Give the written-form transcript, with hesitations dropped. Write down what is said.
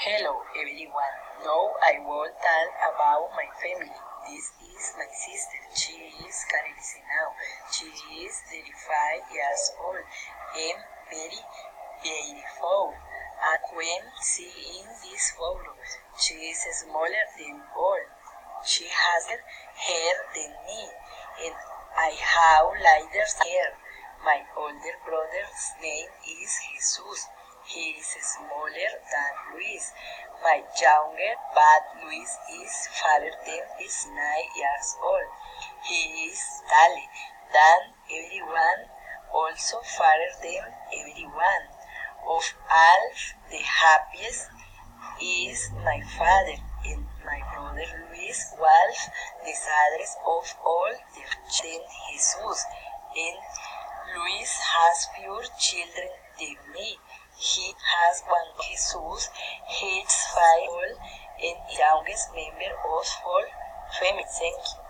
Hello everyone. Now I will tell about my family. This is my sister. She is Carolina now. She is 35 years old and very beautiful. And when she in this photo, she is smaller than all. She has hair than me and I have lighter hair. My older brother's name is Jesus. He is smaller than Luis. My younger but Luis is father than is 9 years old. He is taller than everyone, also father than everyone. Of all, the happiest is my father, and my brother Luis was the saddest of all the children Jesus. And Luis has fewer children than me. He has one Jesus, his 5 old, and youngest member of whole family. Thank you.